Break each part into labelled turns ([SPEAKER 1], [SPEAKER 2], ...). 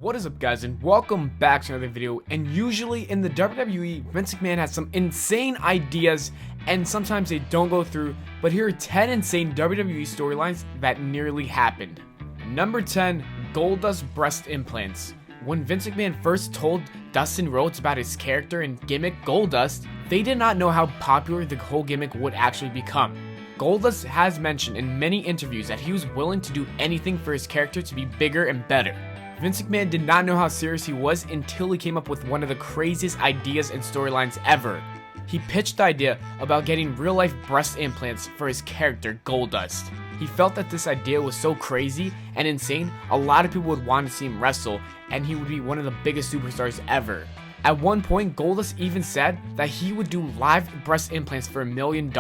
[SPEAKER 1] What is up, guys, and welcome back to another video. And usually in the WWE, Vince McMahon has some insane ideas and sometimes they don't go through, but here are 10 insane WWE storylines that nearly happened. Number 10, Goldust breast implants. When Vince McMahon first told Dustin Rhodes about his character and gimmick Goldust, they did not know how popular the whole gimmick would actually become. Goldust has mentioned in many interviews that he was willing to do anything for his character to be bigger and better. Vince McMahon did not know how serious he was until he came up with one of the craziest ideas and storylines ever. He pitched the idea about getting real-life breast implants for his character Goldust. He felt that this idea was so crazy and insane, a lot of people would want to see him wrestle, and he would be one of the biggest superstars ever. At one point, Goldust even said that he would do live breast implants for $1 million.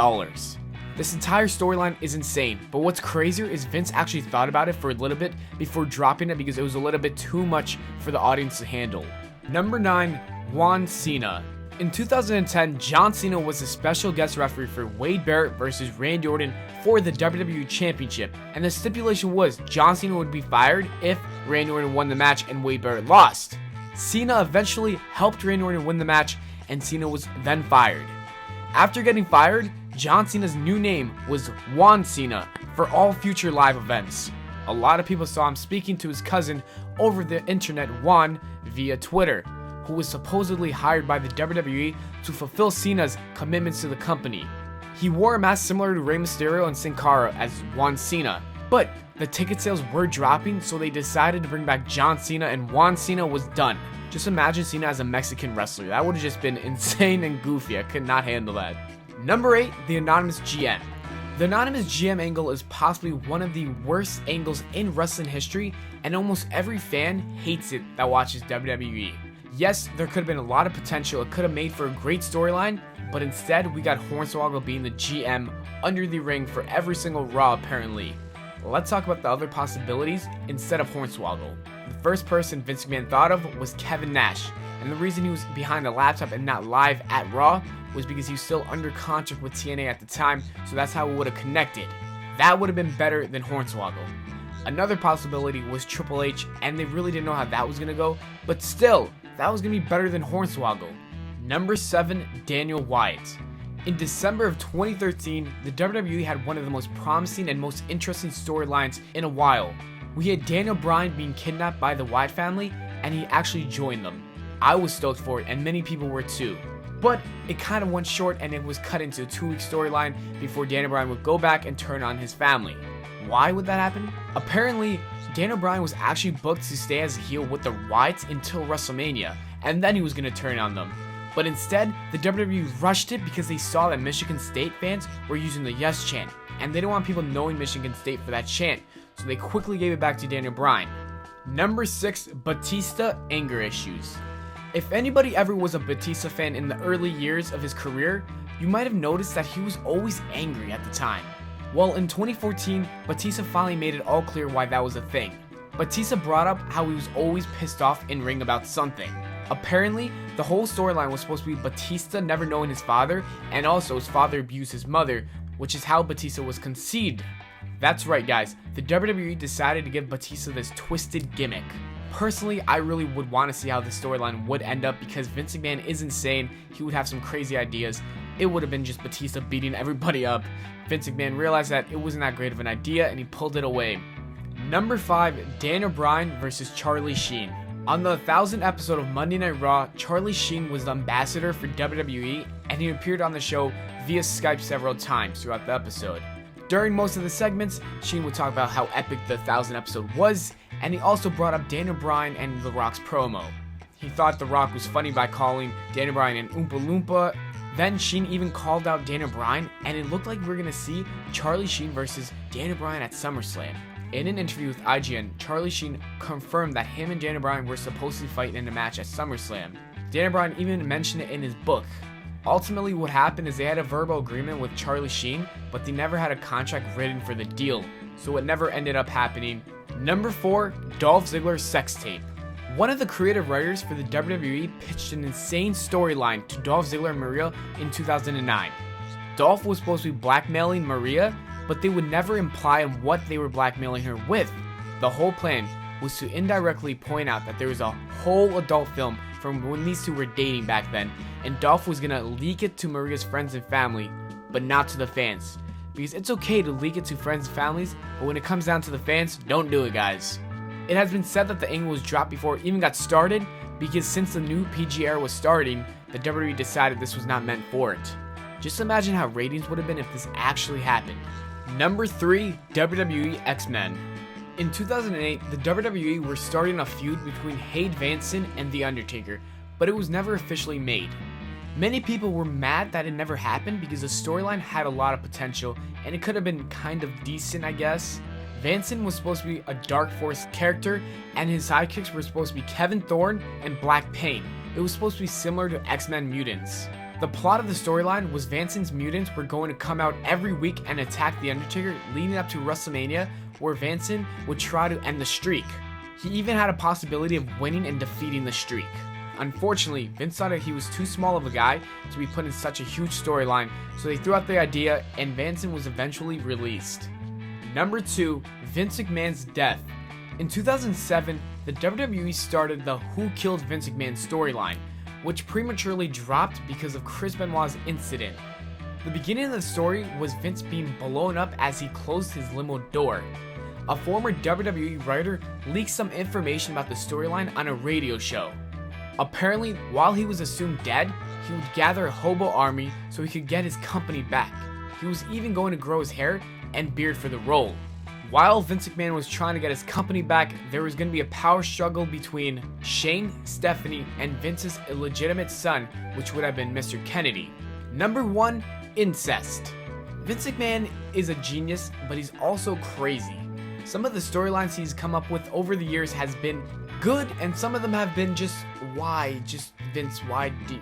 [SPEAKER 1] This entire storyline is insane, but what's crazier is Vince actually thought about it for a little bit before dropping it because it was a little bit too much for the audience to handle. Number 9, John Cena. In 2010, John Cena was a special guest referee for Wade Barrett versus Randy Orton for the WWE Championship, and the stipulation was John Cena would be fired if Randy Orton won the match and Wade Barrett lost. Cena eventually helped Randy Orton win the match, and Cena was then fired. After getting fired, John Cena's new name was Juan Cena for all future live events. A lot of people saw him speaking to his cousin over the internet, Juan, via Twitter, who was supposedly hired by the WWE to fulfill Cena's commitments to the company. He wore a mask similar to Rey Mysterio and Sin Cara as Juan Cena, but the ticket sales were dropping, so they decided to bring back John Cena, and Juan Cena was done. Just imagine Cena as a Mexican wrestler. That would have just been insane and goofy. I could not handle that. Number 8, the Anonymous GM. The Anonymous GM angle is possibly one of the worst angles in wrestling history, and almost every fan hates it that watches WWE. Yes, there could have been a lot of potential, it could have made for a great storyline, but instead we got Hornswoggle being the GM under the ring for every single Raw apparently. Let's talk about the other possibilities instead of Hornswoggle. The first person Vince McMahon thought of was Kevin Nash, and the reason he was behind the laptop and not live at Raw was because he was still under contract with TNA at the time, so that's how it would have connected. That would have been better than Hornswoggle. Another possibility was Triple H, and they really didn't know how that was going to go, but still, that was going to be better than Hornswoggle. Number 7, Daniel Wyatt. In December of 2013, the WWE had one of the most promising and most interesting storylines in a while. We had Daniel Bryan being kidnapped by the Wyatt family, and he actually joined them. I was stoked for it, and many people were too. But it kind of went short, and it was cut into a 2-week storyline before Daniel Bryan would go back and turn on his family. Why would that happen? Apparently, Daniel Bryan was actually booked to stay as a heel with the Wyatts until WrestleMania, and then he was going to turn on them. But instead, the WWE rushed it because they saw that Michigan State fans were using the Yes chant, and they didn't want people knowing Michigan State for that chant, so they quickly gave it back to Daniel Bryan. Number 6, Batista anger issues. If anybody ever was a Batista fan in the early years of his career, you might have noticed that he was always angry at the time. Well, in 2014, Batista finally made it all clear why that was a thing. Batista brought up how he was always pissed off in ring about something. Apparently, the whole storyline was supposed to be Batista never knowing his father, and also his father abused his mother, which is how Batista was conceived. That's right, guys, the WWE decided to give Batista this twisted gimmick. Personally, I really would want to see how the storyline would end up because Vince McMahon is insane, he would have some crazy ideas. It would have been just Batista beating everybody up. Vince McMahon realized that it wasn't that great of an idea and he pulled it away. Number 5, Daniel Bryan versus Charlie Sheen. On the 1000th episode of Monday Night Raw, Charlie Sheen was the ambassador for WWE, and he appeared on the show via Skype several times throughout the episode. During most of the segments, Sheen would talk about how epic the 1000th episode was, and he also brought up Daniel Bryan and The Rock's promo. He thought The Rock was funny by calling Daniel Bryan an Oompa Loompa. Then Sheen even called out Daniel Bryan, and it looked like we were going to see Charlie Sheen versus Daniel Bryan at SummerSlam. In an interview with IGN, Charlie Sheen confirmed that him and Daniel Bryan were supposed to fight in a match at SummerSlam. Daniel Bryan even mentioned it in his book. Ultimately, what happened is they had a verbal agreement with Charlie Sheen, but they never had a contract written for the deal, so it never ended up happening. Number 4, Dolph Ziggler sex tape. One of the creative writers for the WWE pitched an insane storyline to Dolph Ziggler and Maria in 2009. Dolph was supposed to be blackmailing Maria, but they would never imply on what they were blackmailing her with. The whole plan was to indirectly point out that there was a whole adult film from when these two were dating back then, and Dolph was gonna leak it to Maria's friends and family, but not to the fans. Because it's okay to leak it to friends and families, but when it comes down to the fans, don't do it, guys. It has been said that the angle was dropped before it even got started, because since the new PG era was starting, the WWE decided this was not meant for it. Just imagine how ratings would have been if this actually happened. Number 3, WWE X-Men. In 2008, the WWE were starting a feud between Hayden Vanson and The Undertaker, but it was never officially made. Many people were mad that it never happened because the storyline had a lot of potential and it could have been kind of decent, I guess. Vanson was supposed to be a Dark Force character and his sidekicks were supposed to be Kevin Thorne and Black Pain. It was supposed to be similar to X-Men Mutants. The plot of the storyline was Vanson's mutants were going to come out every week and attack The Undertaker leading up to WrestleMania, where Vanson would try to end the streak. He even had a possibility of winning and defeating the streak. Unfortunately, Vince thought that he was too small of a guy to be put in such a huge storyline, so they threw out the idea and Vanson was eventually released. Number 2, Vince McMahon's death. In 2007, the WWE started the Who Killed Vince McMahon storyline, which prematurely dropped because of Chris Benoit's incident. The beginning of the story was Vince being blown up as he closed his limo door. A former WWE writer leaked some information about the storyline on a radio show. Apparently, while he was assumed dead, he would gather a hobo army so he could get his company back. He was even going to grow his hair and beard for the role. While Vince McMahon was trying to get his company back, there was going to be a power struggle between Shane, Stephanie, and Vince's illegitimate son, which would have been Mr. Kennedy. Number 1, incest. Vince McMahon is a genius, but he's also crazy. Some of the storylines he's come up with over the years has been good, and some of them have been just, why? Just, Vince, why do you...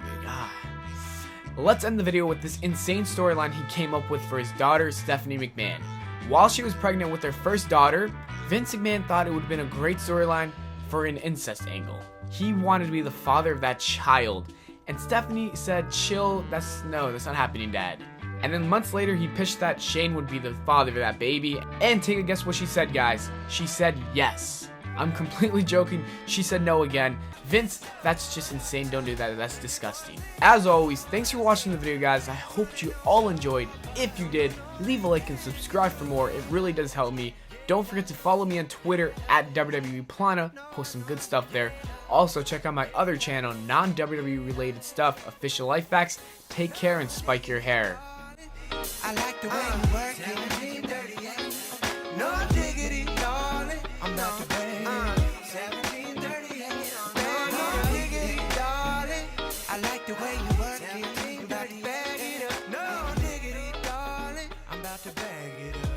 [SPEAKER 1] Let's end the video with this insane storyline he came up with for his daughter, Stephanie McMahon. While she was pregnant with their first daughter, Vince McMahon thought it would have been a great storyline for an incest angle. He wanted to be the father of that child, and Stephanie said, chill, that's not happening, Dad. And then months later, he pitched that Shane would be the father of that baby, and take a guess what she said, guys. She said yes. I'm completely joking, she said no again. Vince, that's just insane, don't do that, that's disgusting. As always, thanks for watching the video, guys. I hope you all enjoyed. If you did, leave a like and subscribe for more, it really does help me. Don't forget to follow me on Twitter at WWE Pllana, post some good stuff there. Also, check out my other channel, non-WWE related stuff, Official Life Facts. Take care and spike your hair.
[SPEAKER 2] I like the way you work it. No diggity, darling. I'm about to bang. 1738. No diggity, darling. I like the way you work it. I'm about to bag it up. No diggity, darling. I'm about to bag it up.